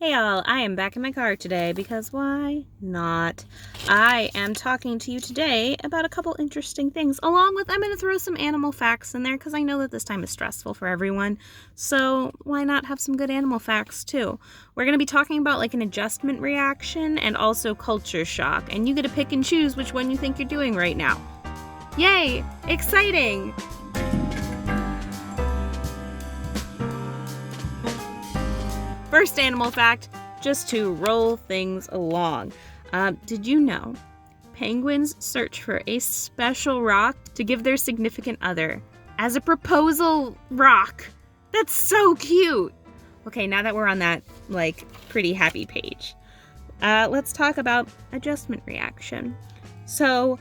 Hey all, I am back in my car today because why not? I am talking to you today about a couple interesting things, along with I'm going to throw some animal facts in there because I know that this time is stressful for everyone. So why not have some good animal facts too? We're going to be talking about like an adjustment reaction and also culture shock, and you get to pick and choose which one you think you're doing right now. Yay! Exciting! First animal fact, just to roll things along. Did you know penguins search for a special rock to give their significant other as a proposal rock? That's so cute. Okay, now that we're on that, pretty happy page, let's talk about adjustment reaction. So,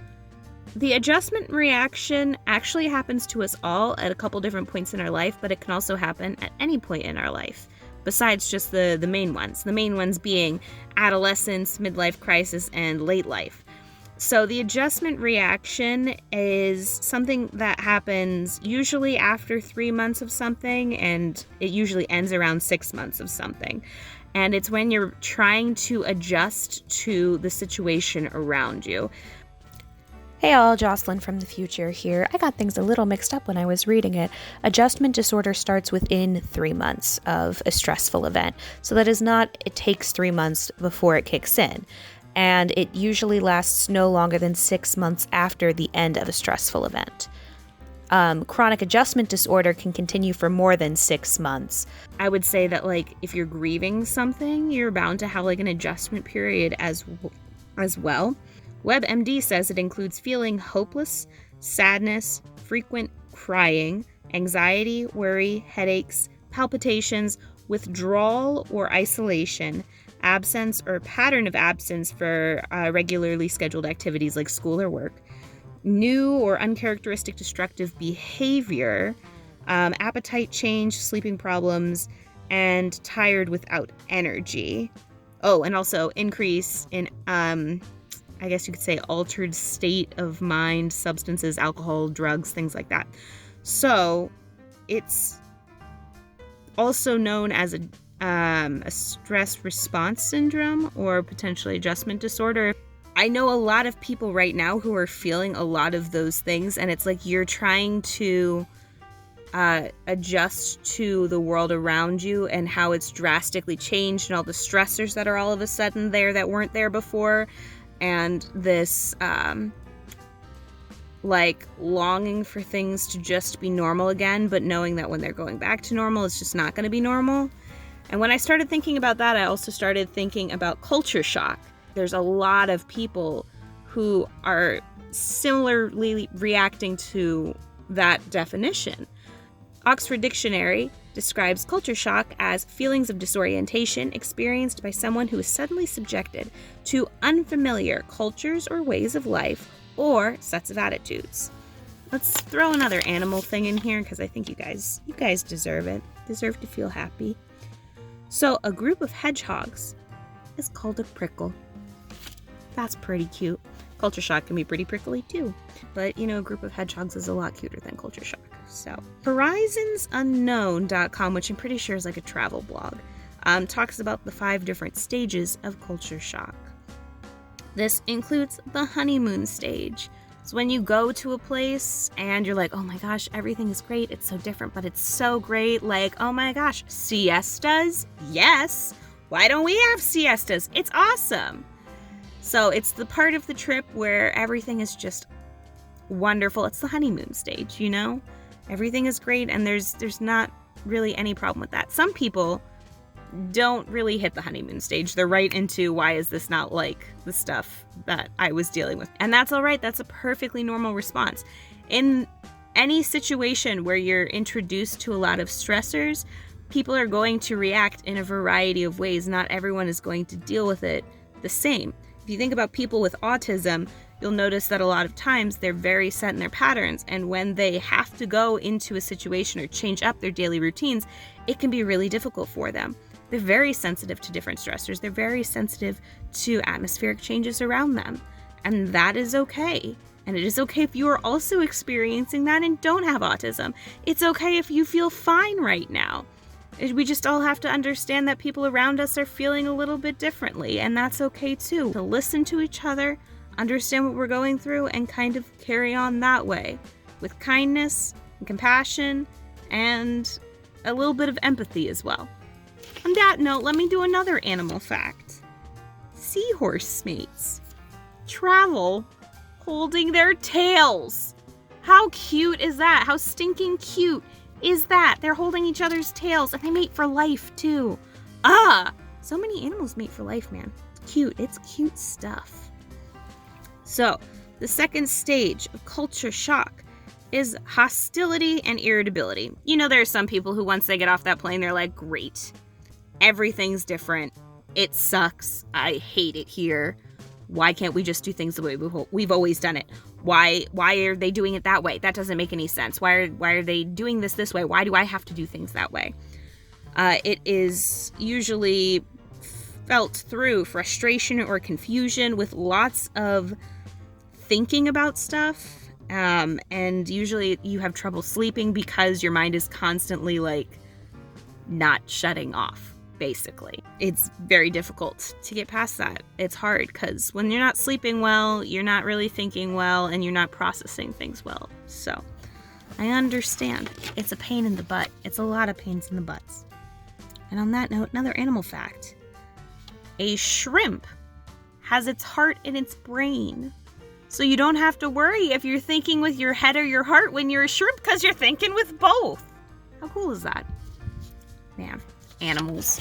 the adjustment reaction actually happens to us all at a couple different points in our life, but it can also happen at any point in our life, besides just the main ones. The main ones being adolescence, midlife crisis, and late life. So the adjustment reaction is something that happens usually after 3 months of something, and it usually ends around 6 months of something. And it's when you're trying to adjust to the situation around you. Hey all, Jocelyn from the future here. I got things a little mixed up when I was reading it. Adjustment disorder starts within 3 months of a stressful event. So that is not, it takes 3 months before it kicks in. And it usually lasts no longer than 6 months after the end of a stressful event. Chronic adjustment disorder can continue for more than 6 months. I would say that if you're grieving something, you're bound to have an adjustment period as well. WebMD says it includes feeling hopeless, sadness, frequent crying, anxiety, worry, headaches, palpitations, withdrawal or isolation, absence or pattern of absence for regularly scheduled activities like school or work, new or uncharacteristic destructive behavior, appetite change, sleeping problems, and tired without energy. Oh, and also increase in I guess you could say altered state of mind, substances, alcohol, drugs, things like that. So it's also known as a stress response syndrome or potentially adjustment disorder. I know a lot of people right now who are feeling a lot of those things, and it's like you're trying to adjust to the world around you and how it's drastically changed and all the stressors that are all of a sudden there that weren't there before. And this, longing for things to just be normal again, but knowing that when they're going back to normal, it's just not going to be normal. And when I started thinking about that, I also started thinking about culture shock. There's a lot of people who are similarly reacting to that definition. Oxford Dictionary describes culture shock as feelings of disorientation experienced by someone who is suddenly subjected to unfamiliar cultures or ways of life or sets of attitudes. Let's throw another animal thing in here because I think you guys deserve it. Deserve to feel happy. So a group of hedgehogs is called a prickle. That's pretty cute. Culture shock can be pretty prickly too. But, a group of hedgehogs is a lot cuter than culture shock. So, horizonsunknown.com, which I'm pretty sure is like a travel blog, talks about the 5 different stages of culture shock. This includes the honeymoon stage. It's when you go to a place and you're like, oh my gosh, everything is great. It's so different, but it's so great. Oh my gosh, siestas? Yes. Why don't we have siestas? It's awesome. So it's the part of the trip where everything is just wonderful. It's the honeymoon stage, Everything is great and there's not really any problem with that. Some people don't really hit the honeymoon stage. They're right into, why is this not like the stuff that I was dealing with? And that's all right. That's a perfectly normal response. In any situation where you're introduced to a lot of stressors, people are going to react in a variety of ways. Not everyone is going to deal with it the same. If you think about people with autism, you'll notice that a lot of times they're very set in their patterns, and when they have to go into a situation or change up their daily routines, it can be really difficult for them. They're very sensitive to different stressors. They're very sensitive to atmospheric changes around them, and that is okay. And it is okay if you are also experiencing that and don't have autism. It's okay if you feel fine right now. We just all have to understand that people around us are feeling a little bit differently, and that's okay too. To listen to each other, understand what we're going through, and kind of carry on that way with kindness and compassion and a little bit of empathy as well. On that note, let me do another animal fact. Seahorse mates travel holding their tails. How cute is that? How stinking cute is that? They're holding each other's tails, and they mate for life too. So many animals mate for life, man. It's cute. It's cute stuff. So, the second stage of culture shock is hostility and irritability. You know, there are some people who once they get off that plane, they're like, great. Everything's different. It sucks. I hate it here. Why can't we just do things the way we've always done it? Why are they doing it that way? That doesn't make any sense. Why are they doing this way? Why do I have to do things that way? It is usually felt through frustration or confusion with lots of thinking about stuff. And usually you have trouble sleeping because your mind is constantly like not shutting off. Basically, it's very difficult to get past that. It's hard because when you're not sleeping well, you're not really thinking well, and you're not processing things well. So I understand. It's a pain in the butt. It's a lot of pains in the butts. And on that note, another animal fact. A shrimp has its heart in its brain. So you don't have to worry if you're thinking with your head or your heart when you're a shrimp, because you're thinking with both. How cool is that? Man. Animals.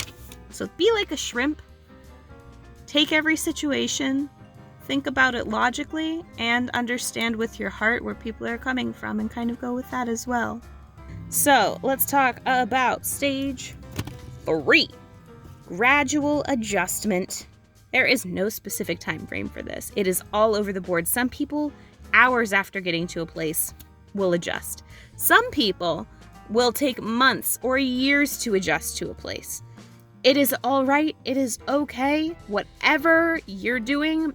So be like a shrimp. Take every situation, think about it logically, and understand with your heart where people are coming from, and kind of go with that as well. So let's talk about stage 3. Gradual adjustment. There is no specific time frame for this. It is all over the board. Some people, hours after getting to a place, will adjust. Some people will take months or years to adjust to a place. It is all right. It is okay. Whatever you're doing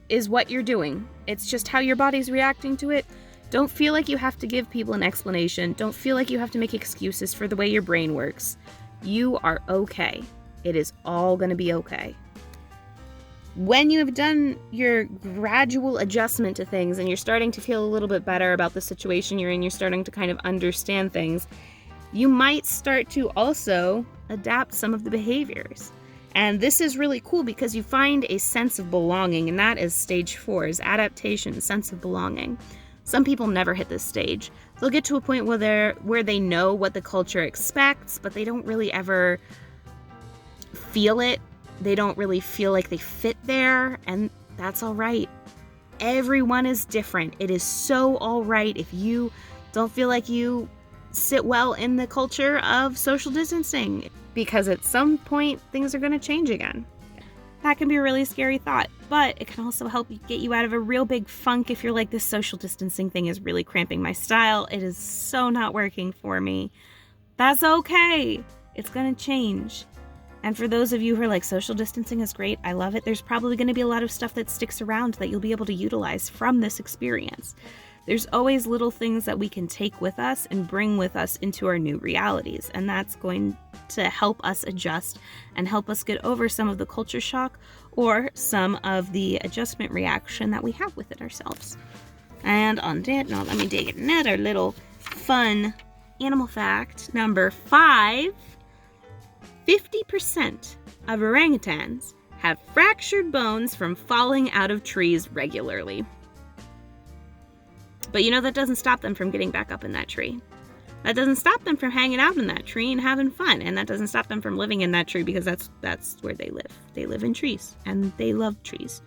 is what you're doing. It's just how your body's reacting to it. Don't feel like you have to give people an explanation. Don't feel like you have to make excuses for the way your brain works. You are okay. It is all going to be okay. When you have done your gradual adjustment to things and you're starting to feel a little bit better about the situation you're in, you're starting to kind of understand things, you might start to also adapt some of the behaviors. And this is really cool because you find a sense of belonging, and that is stage 4, is adaptation, sense of belonging. Some people never hit this stage. They'll get to a point where they know what the culture expects, but they don't really ever feel it. They don't really feel like they fit there, and that's all right. Everyone is different. It is so all right if you don't feel like you sit well in the culture of social distancing, because at some point things are going to change again. That can be a really scary thought, but it can also help get you out of a real big funk if you're like, this social distancing thing is really cramping my style. It is so not working for me. That's okay. It's going to change. And for those of you who are like, social distancing is great, I love it, there's probably going to be a lot of stuff that sticks around that you'll be able to utilize from this experience. There's always little things that we can take with us and bring with us into our new realities, and that's going to help us adjust and help us get over some of the culture shock or some of the adjustment reaction that we have with it ourselves. And on that note, let me take another little fun animal fact. Number 5. 50% of orangutans have fractured bones from falling out of trees regularly. But you know, that doesn't stop them from getting back up in that tree. That doesn't stop them from hanging out in that tree and having fun. And that doesn't stop them from living in that tree, because that's where they live. They live in trees, and they love trees.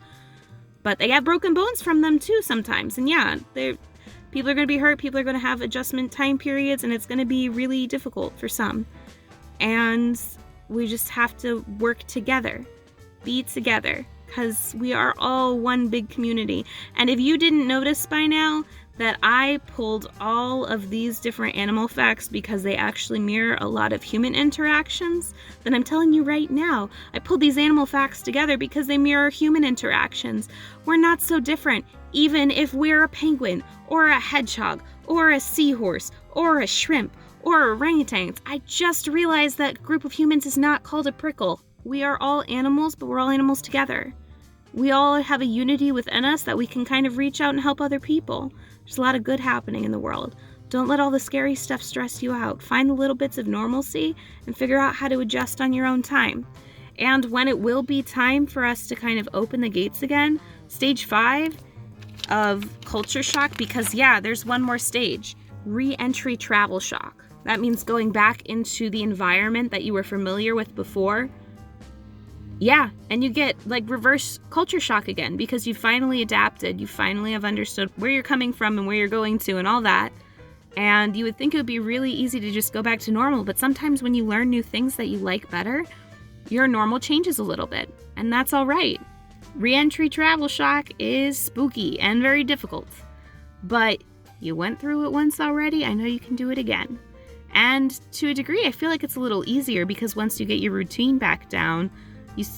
But they have broken bones from them too sometimes. And yeah, people are going to be hurt. People are going to have adjustment time periods, and it's going to be really difficult for some. And we just have to work together, be together, because we are all one big community. And if you didn't notice by now that I pulled all of these different animal facts because they actually mirror a lot of human interactions, then I'm telling you right now, I pulled these animal facts together because they mirror human interactions. We're not so different, even if we're a penguin, or a hedgehog, or a seahorse, or a shrimp, Or orangutans. I just realized that group of humans is not called a prickle. We are all animals, but we're all animals together. We all have a unity within us that we can kind of reach out and help other people. There's a lot of good happening in the world. Don't let all the scary stuff stress you out. Find the little bits of normalcy and figure out how to adjust on your own time. And when it will be time for us to kind of open the gates again, stage 5 of culture shock, because there's one more stage, re-entry travel shock. That means going back into the environment that you were familiar with before. Yeah, and you get like reverse culture shock again because you finally adapted. You finally have understood where you're coming from and where you're going to and all that. And you would think it would be really easy to just go back to normal, but sometimes when you learn new things that you like better, your normal changes a little bit, and that's all right. Re-entry travel shock is spooky and very difficult, but you went through it once already. I know you can do it again. And to a degree, I feel like it's a little easier because once you get your routine back down,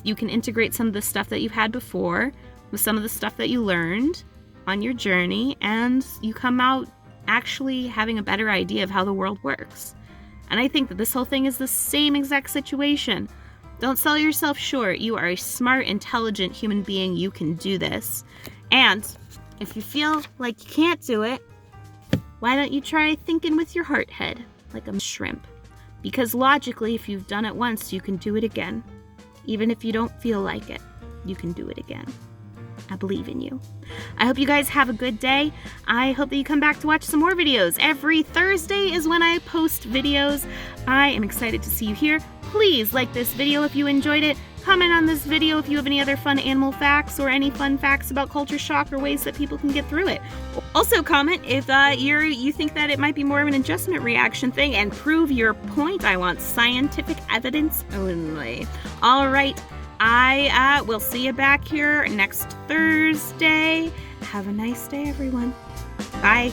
you can integrate some of the stuff that you've had before with some of the stuff that you learned on your journey, and you come out actually having a better idea of how the world works. And I think that this whole thing is the same exact situation. Don't sell yourself short. You are a smart, intelligent human being. You can do this. And if you feel like you can't do it, why don't you try thinking with your heart head, like a shrimp? Because logically, if you've done it once, you can do it again. Even if you don't feel like it, you can do it again. I believe in you. I hope you guys have a good day. I hope that you come back to watch some more videos. Every Thursday is when I post videos. I am excited to see you here. Please like this video if you enjoyed it. Comment on this video if you have any other fun animal facts or any fun facts about culture shock or ways that people can get through it. Also comment if you think that it might be more of an adjustment reaction thing and prove your point. I want scientific evidence only. All right. I will see you back here next Thursday. Have a nice day, everyone. Bye.